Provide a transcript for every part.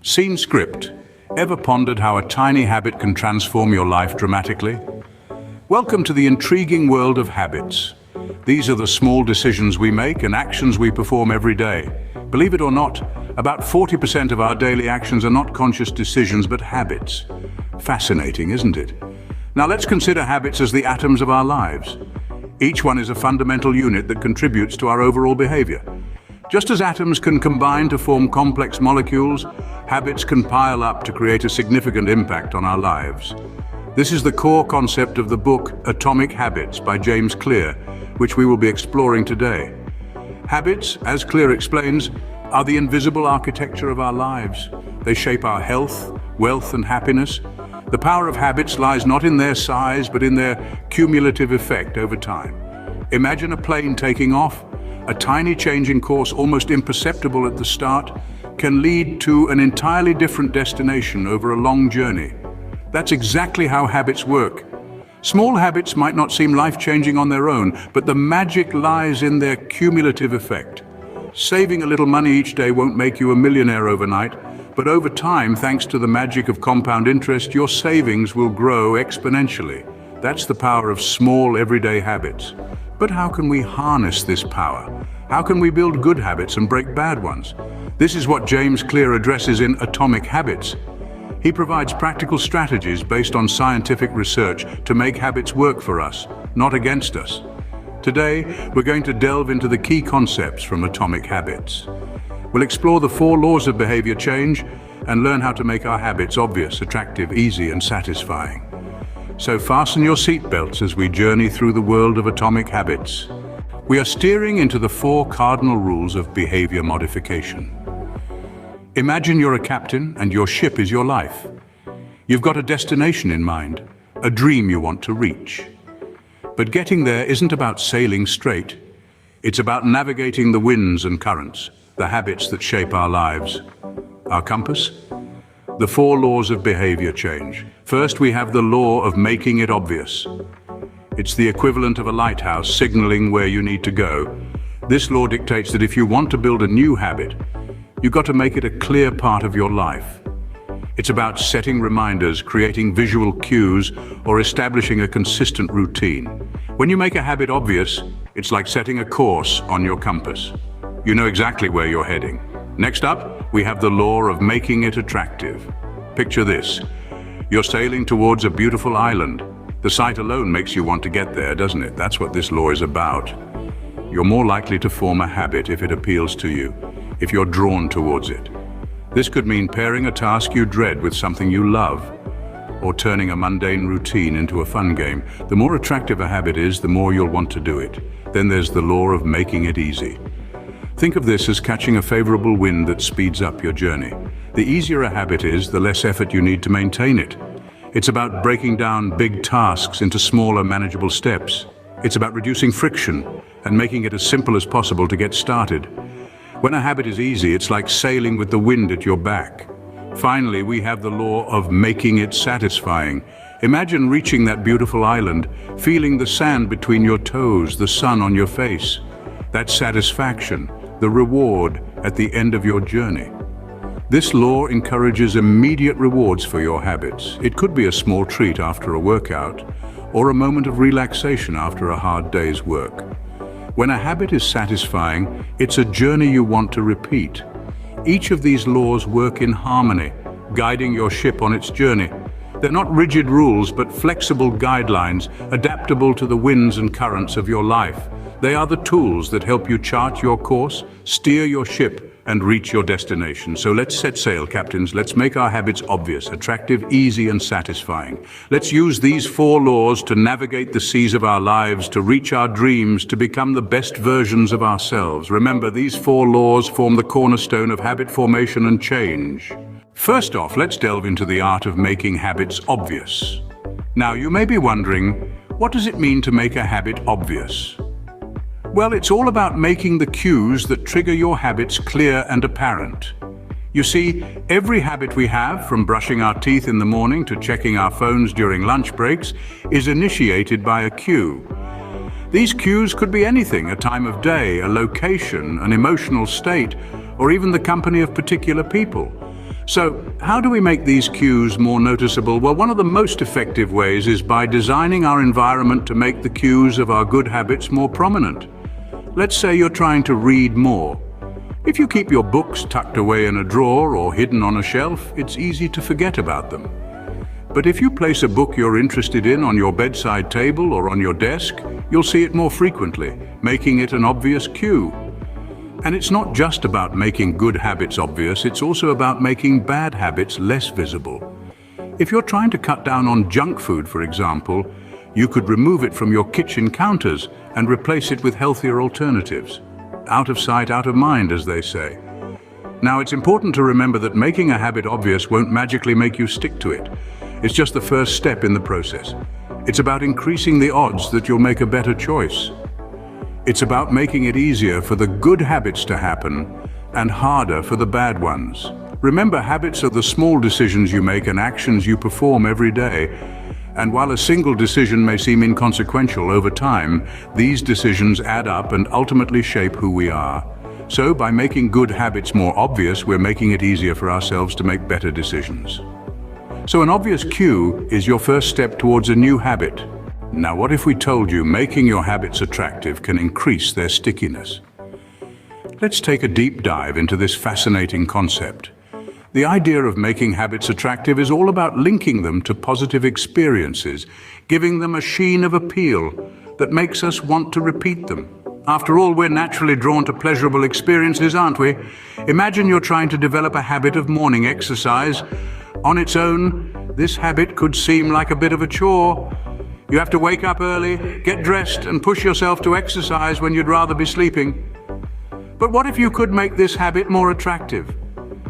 Scene script. Ever pondered how a tiny habit can transform your life dramatically? Welcome to the intriguing world of habits. These are the small decisions we make and actions we perform every day. Believe it or not, about 40% of our daily actions are not conscious decisions but habits. Fascinating, isn't it? Now let's consider habits as the atoms of our lives. Each one is a fundamental unit that contributes to our overall behavior. Just as atoms can combine to form complex molecules, habits can pile up to create a significant impact on our lives. This is the core concept of the book Atomic Habits by James Clear, which we will be exploring today. Habits, as Clear explains, are the invisible architecture of our lives. They shape our health, wealth, and happiness. The power of habits lies not in their size, but in their cumulative effect over time. Imagine a plane taking off. A tiny change in course, almost imperceptible at the start, can lead to an entirely different destination over a long journey. That's exactly how habits work. Small habits might not seem life-changing on their own, but the magic lies in their cumulative effect. Saving a little money each day won't make you a millionaire overnight, but over time, thanks to the magic of compound interest, your savings will grow exponentially. That's the power of small, everyday habits. But how can we harness this power? How can we build good habits and break bad ones? This is what James Clear addresses in Atomic Habits. He provides practical strategies based on scientific research to make habits work for us, not against us. Today, we're going to delve into the key concepts from Atomic Habits. We'll explore the 4 laws of behavior change and learn how to make our habits obvious, attractive, easy, and satisfying. So fasten your seatbelts as we journey through the world of atomic habits. We are steering into the 4 cardinal rules of behavior modification. Imagine you're a captain and your ship is your life. You've got a destination in mind, a dream you want to reach. But getting there isn't about sailing straight. It's about navigating the winds and currents, the habits that shape our lives. Our compass? The 4 laws of behavior change. First, we have the law of making it obvious. It's the equivalent of a lighthouse signaling where you need to go. This law dictates that if you want to build a new habit, you've got to make it a clear part of your life. It's about setting reminders, creating visual cues, or establishing a consistent routine. When you make a habit obvious, it's like setting a course on your compass. You know exactly where you're heading. Next up, we have the law of making it attractive. Picture this. You're sailing towards a beautiful island. The sight alone makes you want to get there, doesn't it? That's what this law is about. You're more likely to form a habit if it appeals to you, if you're drawn towards it. This could mean pairing a task you dread with something you love, or turning a mundane routine into a fun game. The more attractive a habit is, the more you'll want to do it. Then there's the law of making it easy. Think of this as catching a favorable wind that speeds up your journey. The easier a habit is, the less effort you need to maintain it. It's about breaking down big tasks into smaller, manageable steps. It's about reducing friction and making it as simple as possible to get started. When a habit is easy, it's like sailing with the wind at your back. Finally, we have the law of making it satisfying. Imagine reaching that beautiful island, feeling the sand between your toes, the sun on your face. That satisfaction, the reward at the end of your journey. This law encourages immediate rewards for your habits. It could be a small treat after a workout, or a moment of relaxation after a hard day's work. When a habit is satisfying, it's a journey you want to repeat. Each of these laws work in harmony, guiding your ship on its journey. They're not rigid rules, but flexible guidelines, adaptable to the winds and currents of your life. They are the tools that help you chart your course, steer your ship, and reach your destination. So let's set sail, captains. Let's make our habits obvious, attractive, easy, and satisfying. Let's use these 4 laws to navigate the seas of our lives, to reach our dreams, to become the best versions of ourselves. Remember, these 4 laws form the cornerstone of habit formation and change. First off, let's delve into the art of making habits obvious. Now, you may be wondering, what does it mean to make a habit obvious? Well, it's all about making the cues that trigger your habits clear and apparent. You see, every habit we have, from brushing our teeth in the morning to checking our phones during lunch breaks, is initiated by a cue. These cues could be anything: a time of day, a location, an emotional state, or even the company of particular people. So, how do we make these cues more noticeable? Well, one of the most effective ways is by designing our environment to make the cues of our good habits more prominent. Let's say you're trying to read more. If you keep your books tucked away in a drawer or hidden on a shelf, it's easy to forget about them. But if you place a book you're interested in on your bedside table or on your desk, you'll see it more frequently, making it an obvious cue. And it's not just about making good habits obvious, it's also about making bad habits less visible. If you're trying to cut down on junk food, for example, you could remove it from your kitchen counters and replace it with healthier alternatives. Out of sight, out of mind, as they say. Now, it's important to remember that making a habit obvious won't magically make you stick to it. It's just the first step in the process. It's about increasing the odds that you'll make a better choice. It's about making it easier for the good habits to happen and harder for the bad ones. Remember, habits are the small decisions you make and actions you perform every day. And while a single decision may seem inconsequential over time, these decisions add up and ultimately shape who we are. So, by making good habits more obvious, we're making it easier for ourselves to make better decisions. So an obvious cue is your first step towards a new habit. Now, what if we told you making your habits attractive can increase their stickiness? Let's take a deep dive into this fascinating concept. The idea of making habits attractive is all about linking them to positive experiences, giving them a sheen of appeal that makes us want to repeat them. After all, we're naturally drawn to pleasurable experiences, aren't we? Imagine you're trying to develop a habit of morning exercise. On its own, this habit could seem like a bit of a chore. You have to wake up early, get dressed, and push yourself to exercise when you'd rather be sleeping. But what if you could make this habit more attractive?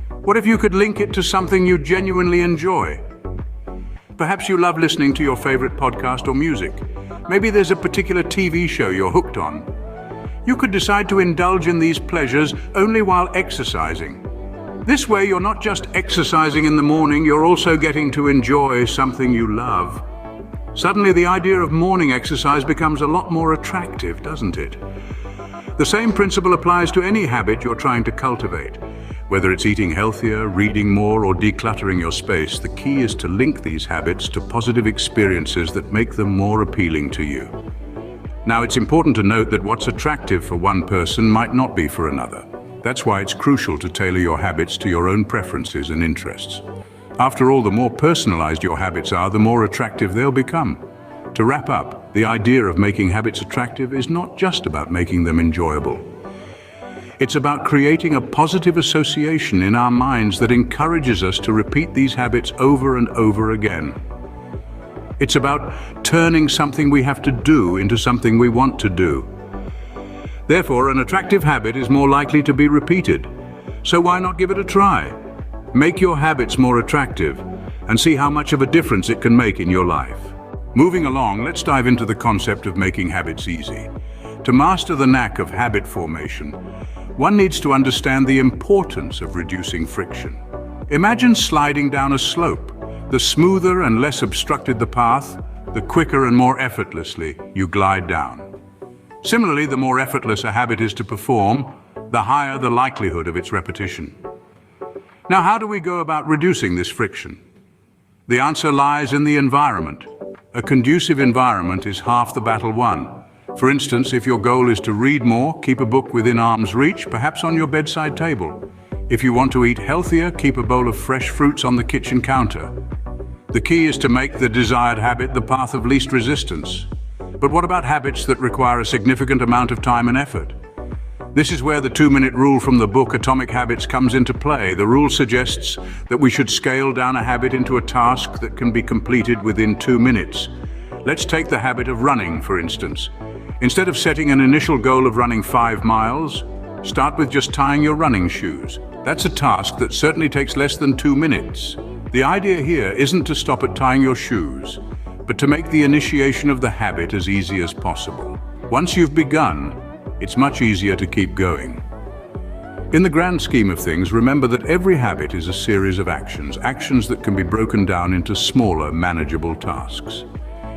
What if you could link it to something you genuinely enjoy? Perhaps you love listening to your favorite podcast or music. Maybe there's a particular TV show you're hooked on. You could decide to indulge in these pleasures only while exercising. This way, you're not just exercising in the morning, you're also getting to enjoy something you love. Suddenly, the idea of morning exercise becomes a lot more attractive, doesn't it? The same principle applies to any habit you're trying to cultivate. Whether it's eating healthier, reading more, or decluttering your space, the key is to link these habits to positive experiences that make them more appealing to you. Now, it's important to note that what's attractive for one person might not be for another. That's why it's crucial to tailor your habits to your own preferences and interests. After all, the more personalized your habits are, the more attractive they'll become. To wrap up, the idea of making habits attractive is not just about making them enjoyable. It's about creating a positive association in our minds that encourages us to repeat these habits over and over again. It's about turning something we have to do into something we want to do. Therefore, an attractive habit is more likely to be repeated. So why not give it a try? Make your habits more attractive and see how much of a difference it can make in your life. Moving along, let's dive into the concept of making habits easy. To master the knack of habit formation, one needs to understand the importance of reducing friction. Imagine sliding down a slope. The smoother and less obstructed the path, the quicker and more effortlessly you glide down. Similarly, the more effortless a habit is to perform, the higher the likelihood of its repetition. Now, how do we go about reducing this friction? The answer lies in the environment. A conducive environment is half the battle won. For instance, if your goal is to read more, keep a book within arm's reach, perhaps on your bedside table. If you want to eat healthier, keep a bowl of fresh fruits on the kitchen counter. The key is to make the desired habit the path of least resistance. But what about habits that require a significant amount of time and effort? This is where the 2-minute rule from the book Atomic Habits comes into play. The rule suggests that we should scale down a habit into a task that can be completed within 2 minutes. Let's take the habit of running, for instance. Instead of setting an initial goal of running 5 miles, start with just tying your running shoes. That's a task that certainly takes less than 2 minutes. The idea here isn't to stop at tying your shoes, but to make the initiation of the habit as easy as possible. Once you've begun, it's much easier to keep going. In the grand scheme of things, remember that every habit is a series of actions that can be broken down into smaller, manageable tasks.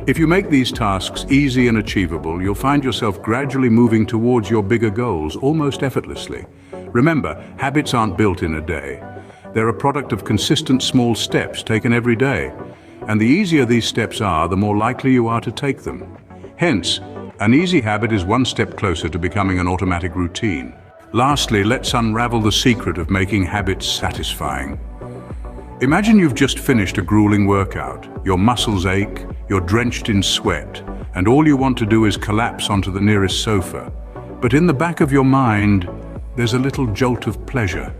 If you make these tasks easy and achievable, you'll find yourself gradually moving towards your bigger goals almost effortlessly. Remember, habits aren't built in a day. They're a product of consistent small steps taken every day. And the easier these steps are, the more likely you are to take them. Hence, an easy habit is one step closer to becoming an automatic routine. Lastly, let's unravel the secret of making habits satisfying. Imagine you've just finished a grueling workout. Your muscles ache, you're drenched in sweat, and all you want to do is collapse onto the nearest sofa. But in the back of your mind, there's a little jolt of pleasure.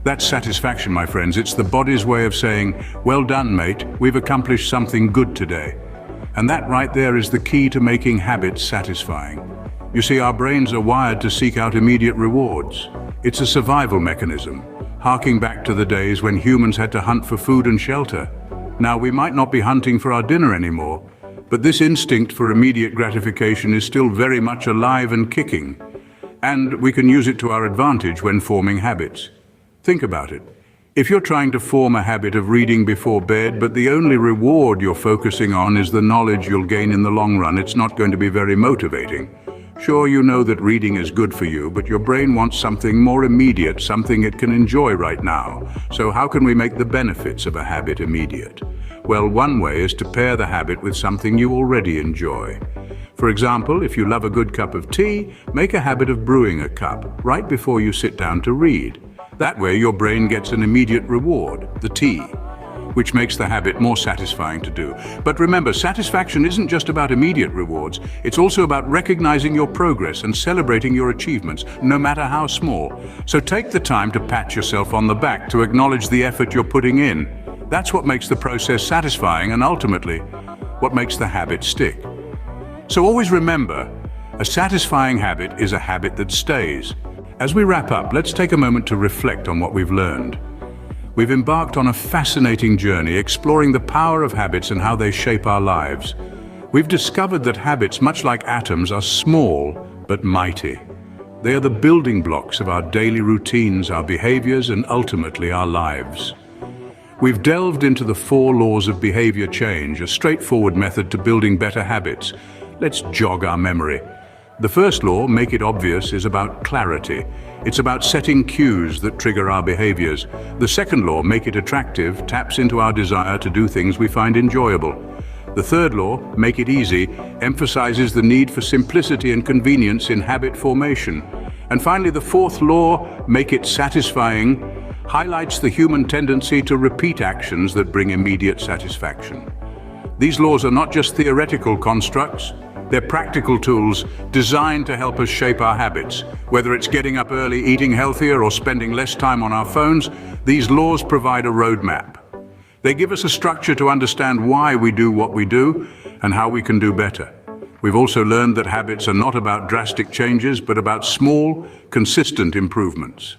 That's satisfaction, my friends. It's the body's way of saying, "Well done, mate, we've accomplished something good today." And that right there is the key to making habits satisfying. You see, our brains are wired to seek out immediate rewards. It's a survival mechanism, harking back to the days when humans had to hunt for food and shelter. Now, we might not be hunting for our dinner anymore, but this instinct for immediate gratification is still very much alive and kicking. And we can use it to our advantage when forming habits. Think about it. If you're trying to form a habit of reading before bed, but the only reward you're focusing on is the knowledge you'll gain in the long run, it's not going to be very motivating. Sure, you know that reading is good for you, but your brain wants something more immediate, something it can enjoy right now. So how can we make the benefits of a habit immediate? Well, one way is to pair the habit with something you already enjoy. For example, if you love a good cup of tea, make a habit of brewing a cup right before you sit down to read. That way your brain gets an immediate reward, the tea, which makes the habit more satisfying to do. But remember, satisfaction isn't just about immediate rewards. It's also about recognizing your progress and celebrating your achievements, no matter how small. So take the time to pat yourself on the back to acknowledge the effort you're putting in. That's what makes the process satisfying and ultimately what makes the habit stick. So always remember, a satisfying habit is a habit that stays. As we wrap up, let's take a moment to reflect on what we've learned. We've embarked on a fascinating journey exploring the power of habits and how they shape our lives. We've discovered that habits, much like atoms, are small but mighty. They are the building blocks of our daily routines, our behaviors, and ultimately our lives. We've delved into the 4 laws of behavior change, a straightforward method to building better habits. Let's jog our memory. The first law, make it obvious, is about clarity. It's about setting cues that trigger our behaviors. The second law, make it attractive, taps into our desire to do things we find enjoyable. The third law, make it easy, emphasizes the need for simplicity and convenience in habit formation. And finally, the fourth law, make it satisfying, highlights the human tendency to repeat actions that bring immediate satisfaction. These laws are not just theoretical constructs. They're practical tools designed to help us shape our habits. Whether it's getting up early, eating healthier, or spending less time on our phones, these laws provide a roadmap. They give us a structure to understand why we do what we do and how we can do better. We've also learned that habits are not about drastic changes, but about small, consistent improvements.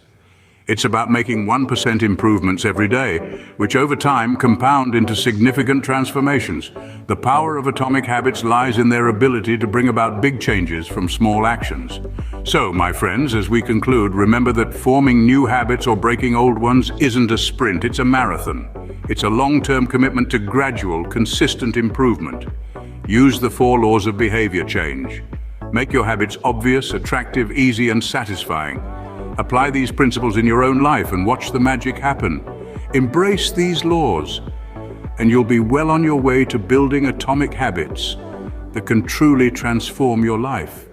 It's about making 1% improvements every day, which over time compound into significant transformations. The power of atomic habits lies in their ability to bring about big changes from small actions. So, my friends, as we conclude, remember that forming new habits or breaking old ones isn't a sprint, it's a marathon. It's a long-term commitment to gradual, consistent improvement. Use the 4 laws of behavior change. Make your habits obvious, attractive, easy, and satisfying. Apply these principles in your own life and watch the magic happen. Embrace these laws, and you'll be well on your way to building atomic habits that can truly transform your life.